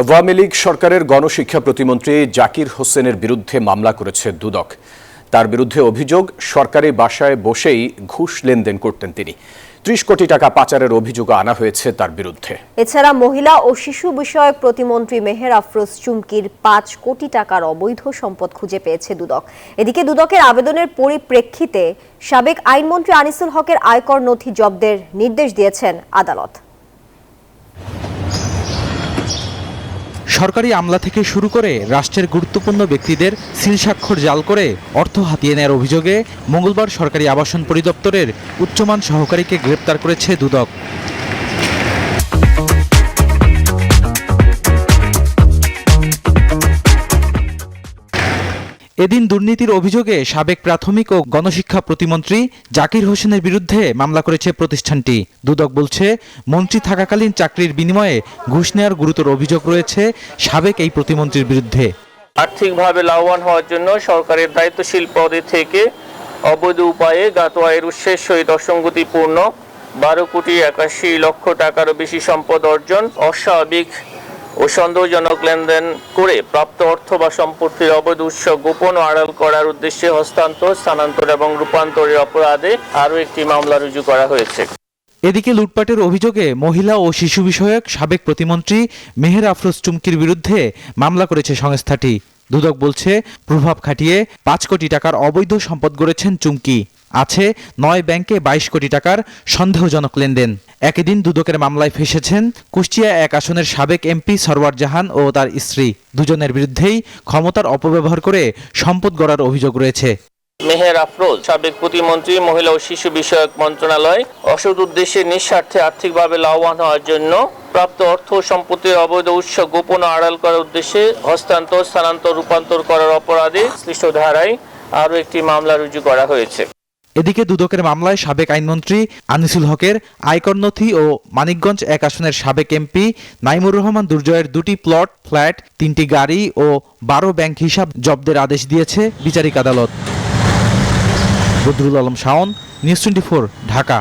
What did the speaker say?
আওয়ামী লীগ সরকারের গণশিক্ষা প্রতিমন্ত্রী জাকির হোসেনের বিরুদ্ধে মামলা করেছে দুদক। তার বিরুদ্ধে অভিযোগ, সরকারি বাসায় বসেই ঘুষ লেনদেন করতেন তিনি। ৩০ কোটি টাকা পাচারের অভিযোগ আনা হয়েছে তার বিরুদ্ধে। এছাড়া মহিলা ও শিশু বিষয়ক প্রতিমন্ত্রী মেহের আফরোজ চুমকির ৫ কোটি টাকার অবৈধ সম্পদ খুঁজে পেয়েছে দুদক। এদিকে দুদকের আবেদনের পরিপ্রেক্ষিতে সাবেক আইনমন্ত্রী আনিসুল হকের আয়কর নথি জব্দের নির্দেশ দিয়েছেন আদালত। সরকারি আমলা থেকে শুরু করে রাষ্ট্রের গুরুত্বপূর্ণ ব্যক্তিদের সিল স্বাক্ষর জাল করে অর্থ হাতিয়ে নেওয়ার অভিযোগে মঙ্গলবার সরকারি আবাসন পরিদপ্তরের উচ্চমান সহকারীকে গ্রেপ্তার করেছে দুদক। এদিন দুর্নীতির অভিযোগে সাবেক প্রাথমিক ও গণশিক্ষা প্রতিমন্ত্রী জাকির হোসেনের বিরুদ্ধে মামলা করেছে প্রতিষ্ঠানটি। দুদক বলছে, মন্ত্রী থাকাকালীন চাকরির বিনিময়ে ঘুষ নেওয়ার গুরুতর অভিযোগ রয়েছে সাবেক এই প্রতিমন্ত্রীর বিরুদ্ধে। আর্থিকভাবে লাভবান হওয়ার জন্য সরকারের দায়িত্বশীল পদে থেকে অবৈধ উপায়ে জ্ঞাত আয়ের উৎসের সহিত অসঙ্গতিপূর্ণ ১২ কোটি ৮১ লক্ষ টাকারও বেশি সম্পদ অর্জন, অস্বাভাবিক ও সন্দেহজনক লেনদেন করে প্রাপ্ত অর্থ বা সম্পত্তির অবৈধ উৎস গোপন ও আড়াল করার উদ্দেশ্যে হস্তান্তর, স্থানান্তর এবং রূপান্তরের অপরাধে আরও একটি মামলা রুজু করা হয়েছে। এদিকে লুটপাটের অভিযোগে মহিলা ও শিশু বিষয়ক সাবেক প্রতিমন্ত্রী মেহের আফরোজ চুমকির বিরুদ্ধে মামলা করেছে সংস্থাটি। দুদক বলছে, প্রভাব খাটিয়ে ৫ কোটি টাকার অবৈধ সম্পদ গড়েছেন চুমকি। আছে ৯ ব্যাংকে ২২ কোটি টাকার সন্দেহজনক লেনদেন। একই দিন দুদকের মামলায় ফেঁসেছেন কুষ্টিয়া ১ আসনের সাবেক এমপি সরওয়ার জাহান ও তার স্ত্রী। দুজনের বিরুদ্ধেই ক্ষমতার অপব্যবহার করে সম্পদ গড়ার অভিযোগ রয়েছে। মেহের আফরোজ সাবেক প্রতিমন্ত্রী, মহিলা ও শিশু বিষয়ক মন্ত্রণালয়, অসৎ উদ্দেশ্যে নিঃস্বার্থে আর্থিকভাবে লাভবান হওয়ার জন্য প্রাপ্ত অর্থ ও সম্পত্তির অবৈধ উৎস গোপন ও আড়াল করার উদ্দেশ্যে হস্তান্তর, স্থানান্তর, রূপান্তর করার অপরাধে সৃষ্ট ধারায় আরও একটি মামলা রুজু করা হয়েছে। এদিকে দুদকের মামলায় সাবেক আইনমন্ত্রী আনিসুল হকের আয়কর নথি ও মানিকগঞ্জ ১ আসনের সাবেক এমপি নাইমুর রহমান দুর্জয়ের ২টি প্লট, ফ্ল্যাট, ৩টি গাড়ি ও ১২ ব্যাংক হিসাব জব্দের আদেশ দিয়েছে বিচারিক আদালত। বদরুল আলম শাওন, নিউজ 24, ঢাকা।